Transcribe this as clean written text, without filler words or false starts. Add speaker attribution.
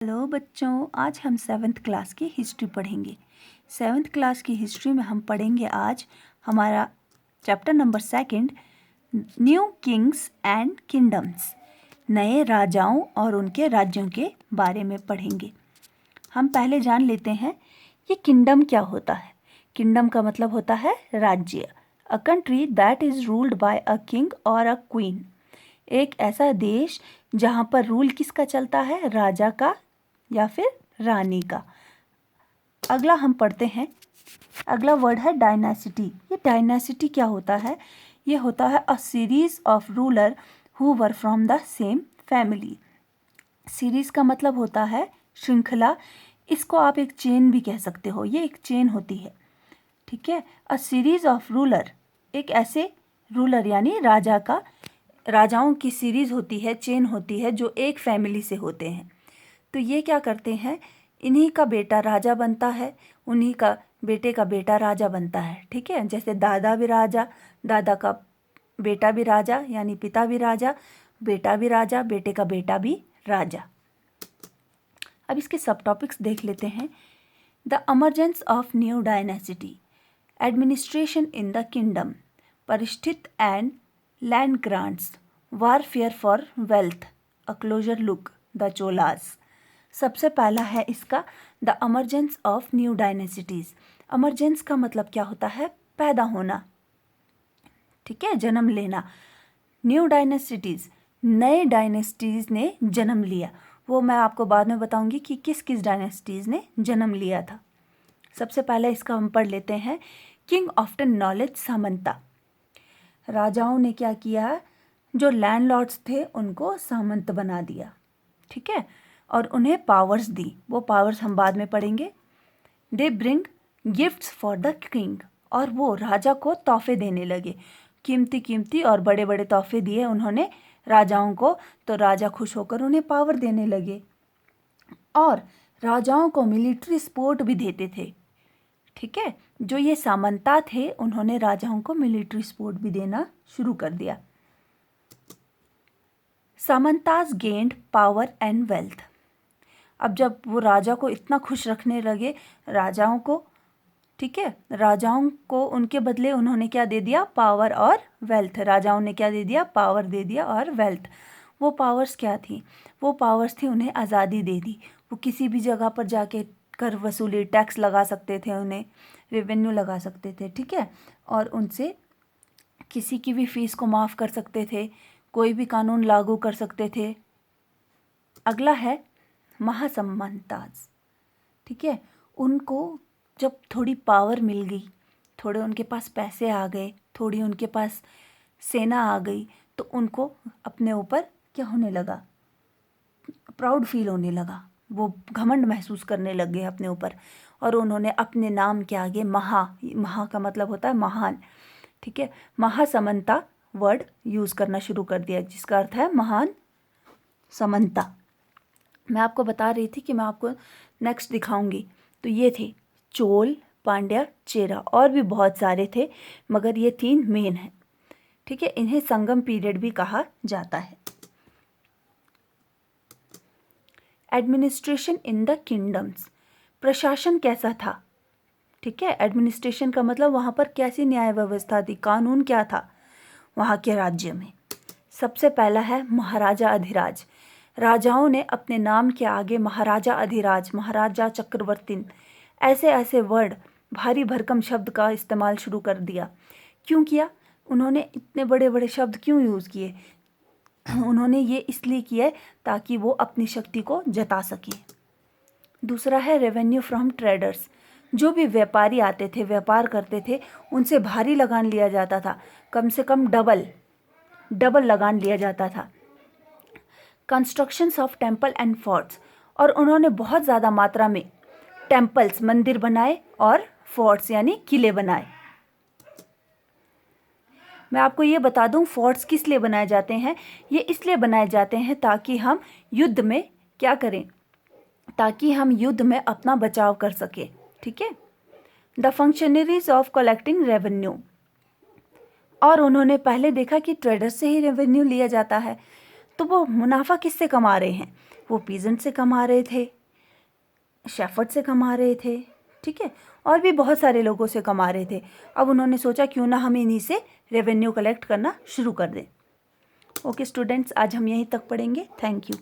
Speaker 1: Hello बच्चों, आज हम 7th क्लास की हिस्ट्री पढ़ेंगे। 7th क्लास की हिस्ट्री में हम पढ़ेंगे आज हमारा chapter number 2, new Kings and kingdoms. नए राजाओं और उनके राज्यों के बारे में पढ़ेंगे। हम पहले जान लेते हैं ये किंगडम क्या होता है। किंगडम का मतलब होता है राज्य। A country that is ruled by a king और अ क्वीन। एक ऐसा देश जहाँ पर रूल किसका चलता है, राजा का या फिर रानी का। अगला हम पढ़ते हैं, अगला वर्ड है डायनासिटी। ये डायनासिटी क्या होता है? ये होता है a series of ruler who were from the same family. Series का मतलब होता है श्रृंखला। इसको आप एक चेन भी कह सकते हो, ये एक चेन होती है, ठीक है। अ सीरीज ऑफ रूलर, एक ऐसे रूलर यानी राजाओं की सीरीज होती है, चेन होती है जो एक फैमिली से होते हैं। तो ये क्या करते हैं, इन्हीं का बेटा राजा बनता है, उन्हीं का बेटे का बेटा राजा बनता है, ठीक है। जैसे दादा भी राजा, दादा का बेटा भी राजा यानी पिता भी राजा, बेटा भी राजा, बेटे का बेटा भी राजा। अब इसके सब टॉपिक्स देख लेते हैं। The emergence of new dynasty, administration in the kingdom, परिस्थित and land grants, warfare for wealth, a closer look, the Cholas. सबसे पहला है इसका the emergence of new dynasties. Emergence का मतलब क्या होता है? पैदा होना, ठीक है, जन्म लेना। न्यू डायनेसिटीज़, नए डायनेसिटीज़ ने जन्म लिया। वो मैं आपको बाद में बताऊंगी कि किस किस डायनेसिटीज़ ने जन्म लिया था। सबसे पहले इसका हम पढ़ लेते हैं। किंग ऑफ द नॉलेज सामंता। राजाओं ने क्या किया, जो लैंडलॉर्ड्स थे उनको सामंत बना दिया, ठीक है, और उन्हें पावर्स दी। वो पावर्स हम बाद में पढ़ेंगे। They bring gifts for the king, और वो राजा को तोहफे देने लगे, कीमती कीमती और बड़े बड़े तोहफे दिए उन्होंने राजाओं को, तो राजा खुश होकर उन्हें पावर देने लगे। और राजाओं को मिलिट्री सपोर्ट भी देते थे, ठीक है। जो ये सामंता थे उन्होंने राजाओं को मिलिट्री सपोर्ट भी देना शुरू कर दिया। सामंताज गेंड पावर एंड वेल्थ। अब जब वो राजा को इतना खुश रखने लगे, राजाओं को, ठीक है, राजाओं को उनके बदले उन्होंने क्या दे दिया, पावर और वेल्थ। राजाओं ने क्या दे दिया, पावर दे दिया और वेल्थ। वो पावर्स क्या थी? वो पावर्स थी उन्हें आज़ादी दे दी। वो किसी भी जगह पर जाके कर वसूली, टैक्स लगा सकते थे, उन्हें रेवेन्यू लगा सकते थे, ठीक है, और उनसे किसी की भी फीस को माफ़ कर सकते थे, कोई भी कानून लागू कर सकते थे। अगला है महासम्मताज, ठीक है। उनको जब थोड़ी पावर मिल गई, थोड़े उनके पास पैसे आ गए, थोड़ी उनके पास सेना आ गई, तो उनको अपने ऊपर क्या होने लगा, प्राउड फील होने लगा। वो घमंड महसूस करने लग गए अपने ऊपर, और उन्होंने अपने नाम के आगे महा का मतलब होता है महान, ठीक है, महासमंता वर्ड यूज़ करना शुरू कर दिया, जिसका अर्थ है महान समंता। मैं आपको बता रही थी कि मैं आपको नेक्स्ट दिखाऊंगी। तो ये थे चोल, पांड्या, चेरा, और भी बहुत सारे थे, मगर ये 3 मेन हैं, ठीक है। इन्हें संगम पीरियड भी कहा जाता है। एडमिनिस्ट्रेशन इन द किंगडम्स, प्रशासन कैसा था, ठीक है। एडमिनिस्ट्रेशन का मतलब वहाँ पर कैसी न्याय व्यवस्था थी, कानून क्या था वहाँ के राज्य में। सबसे पहला है महाराजा अधिराज। राजाओं ने अपने नाम के आगे महाराजा अधिराज, महाराजा चक्रवर्ती, ऐसे ऐसे वर्ड, भारी भरकम शब्द का इस्तेमाल शुरू कर दिया। क्यों किया? उन्होंने इतने बड़े बड़े शब्द क्यों यूज़ किए? उन्होंने ये इसलिए किया ताकि वो अपनी शक्ति को जता सके। दूसरा है रेवेन्यू फ्रॉम ट्रेडर्स। जो भी व्यापारी आते थे, व्यापार करते थे, उनसे भारी लगान लिया जाता था, कम से कम डबल लगान लिया जाता था। Constructions of temple and forts, और उन्होंने बहुत ज़्यादा मात्रा में टेम्पल्स, मंदिर बनाए, और फोर्ट्स यानी किले बनाए। मैं आपको ये बता दूं, फोर्ट्स किस लिए बनाए जाते हैं? ये इसलिए बनाए जाते हैं ताकि हम युद्ध में क्या करें, ताकि हम युद्ध में अपना बचाव कर सकें, ठीक है। The functionaries of collecting revenue, और उन्होंने पहले देखा कि ट्रेडर से ही रेवेन्यू लिया जाता है, तो वो मुनाफा किससे कमा रहे हैं? वो पीजेंट से कमा रहे थे, शेफर्ड से कमा रहे थे, ठीक है, और भी बहुत सारे लोगों से कमा रहे थे। अब उन्होंने सोचा क्यों ना हम इन्हीं से रेवेन्यू कलेक्ट करना शुरू कर दें। ओके स्टूडेंट्स, आज हम यहीं तक पढ़ेंगे। Thank you.